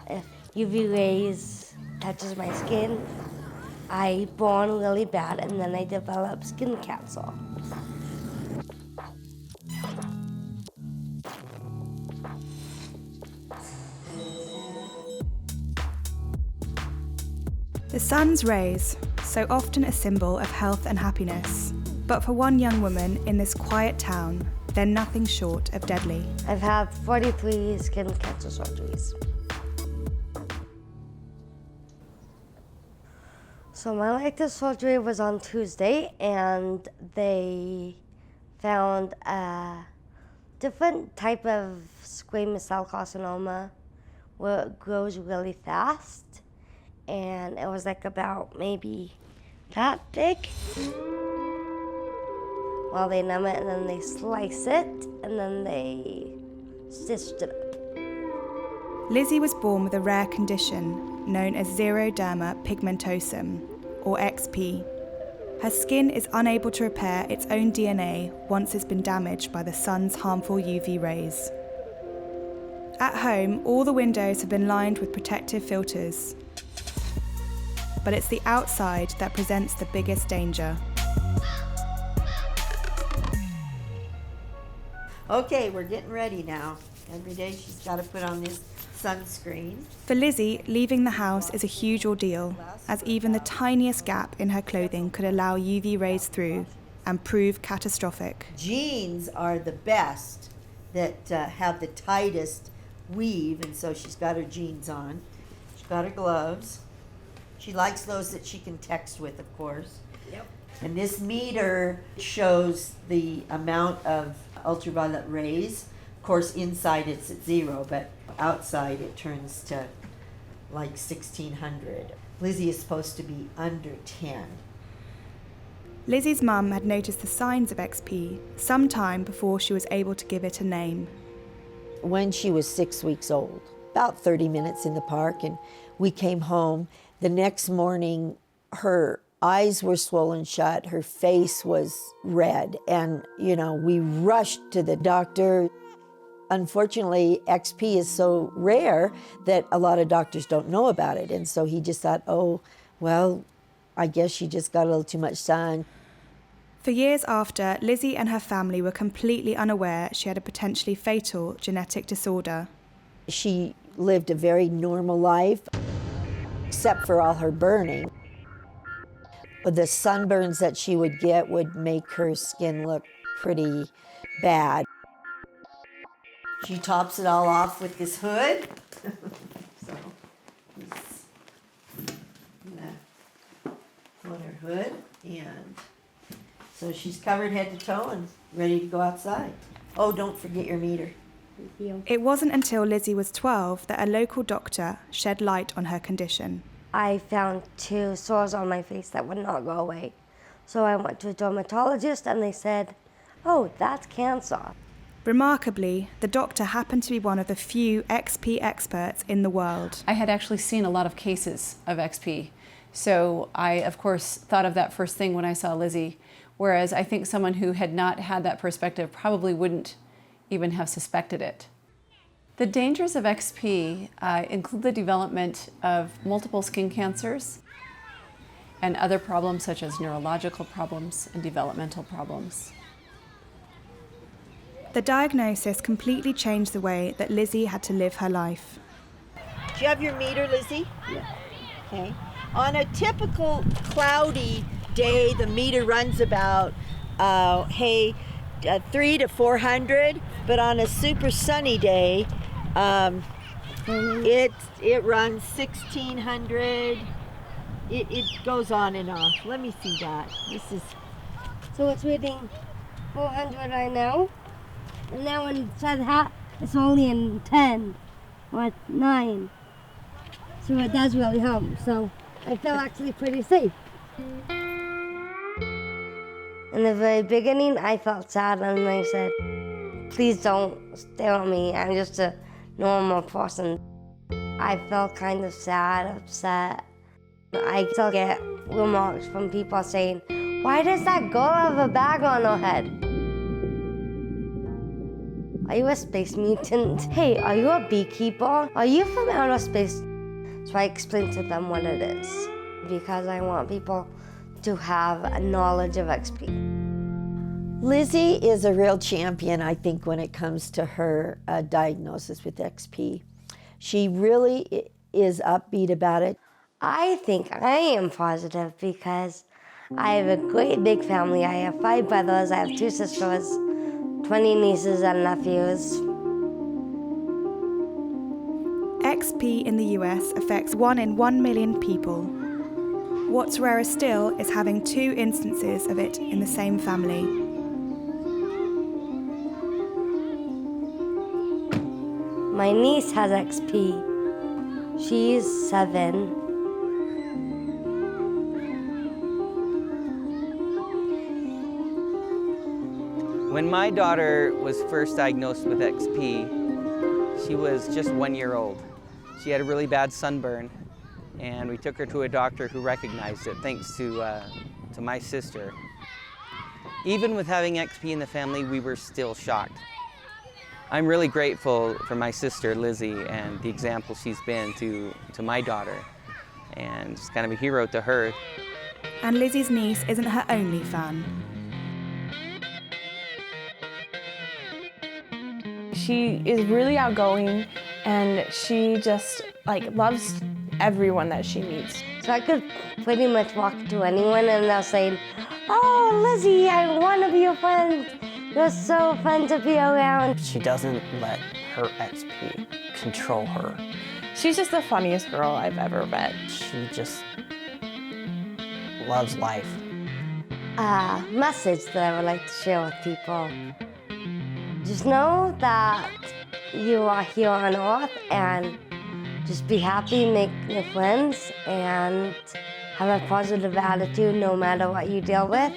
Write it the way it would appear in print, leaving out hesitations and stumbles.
if UV rays touches my skin, I burn really bad and then I develop skin cancer. The sun's rays, so often a symbol of health and happiness. But for one young woman in this quiet town, they're nothing short of deadly. I've had 43 skin cancer surgeries. So my latest surgery was on Tuesday, and they found a different type of squamous cell carcinoma where it grows really fast. And it was like about maybe that big. Well, they numb it and then they slice it and then they stitched it up. Lizzie was born with a rare condition known as Xeroderma Pigmentosum, or XP. Her skin is unable to repair its own DNA once it's been damaged by the sun's harmful UV rays. At home, all the windows have been lined with protective filters. But it's the outside that presents the biggest danger. Okay, we're getting ready now. Every day she's got to put on this sunscreen. For Lizzie, leaving the house is a huge ordeal, as even the tiniest gap in her clothing could allow UV rays through and prove catastrophic. Jeans are the best that have the tightest weave, and so she's got her jeans on. She's got her gloves. She likes those that she can text with, of course. Yep. And this meter shows the amount of ultraviolet rays. Of course, inside it's at 0, but outside it turns to like 1600. Lizzie is supposed to be under 10. Lizzie's mum had noticed the signs of XP some time before she was able to give it a name. When she was 6 weeks old, about 30 minutes in the park, and we came home. The next morning, her eyes were swollen shut, her face was red, and, we rushed to the doctor. Unfortunately, XP is so rare that a lot of doctors don't know about it, and so he just thought, oh, well, I guess she just got a little too much sun. For years after, Lizzie and her family were completely unaware she had a potentially fatal genetic disorder. She lived a very normal life, except for all her burning. The sunburns that she would get would make her skin look pretty bad. She tops it all off with this hood. So, on her hood, and so she's covered head to toe and ready to go outside. Oh, don't forget your meter. It wasn't until Lizzie was 12 that a local doctor shed light on her condition. I found 2 sores on my face that would not go away. So I went to a dermatologist and they said, oh, that's cancer. Remarkably, the doctor happened to be one of the few XP experts in the world. I had actually seen a lot of cases of XP. So I, of course, thought of that first thing when I saw Lizzie, whereas I think someone who had not had that perspective probably wouldn't even have suspected it. The dangers of XP include the development of multiple skin cancers and other problems such as neurological problems and developmental problems. The diagnosis completely changed the way that Lizzie had to live her life. Do you have your meter, Lizzie? Yeah. Okay. On a typical cloudy day, the meter runs about, 300 to 400, but on a super sunny day, it runs 1600. It goes on and off. Let me see that. So it's reading 400 right now. And now when it says it's only in 10 or 9. So it does really help. So I feel actually pretty safe. In the very beginning, I felt sad and I said, please don't stare at me. I'm just a normal person. I felt kind of sad, upset. I still get remarks from people saying, why does that girl have a bag on her head? Are you a space mutant? Hey, are you a beekeeper? Are you from outer space? So I explained to them what it is, because I want people to have a knowledge of XP. Lizzie is a real champion, I think, when it comes to her diagnosis with XP. She really is upbeat about it. I think I am positive because I have a great big family. I have 5 brothers, I have 2 sisters, 20 nieces and nephews. XP in the US affects 1 in 1 million people. What's rarer still is having 2 instances of it in the same family. My niece has XP. She's 7. When my daughter was first diagnosed with XP, she was just 1 year old. She had a really bad sunburn, and we took her to a doctor who recognized it, thanks to my sister. Even with having XP in the family, we were still shocked. I'm really grateful for my sister, Lizzie, and the example she's been to my daughter, and just kind of a hero to her. And Lizzie's niece isn't her only fan. She is really outgoing, and she just loves everyone that she meets. So I could pretty much walk to anyone and they'll say, "Oh, Lizzie, I want to be your friend. You're so fun to be around." She doesn't let her XP control her. She's just the funniest girl I've ever met. She just loves life. A message that I would like to share with people. Just know that you are here on Earth, and just be happy, make new friends, and have a positive attitude no matter what you deal with.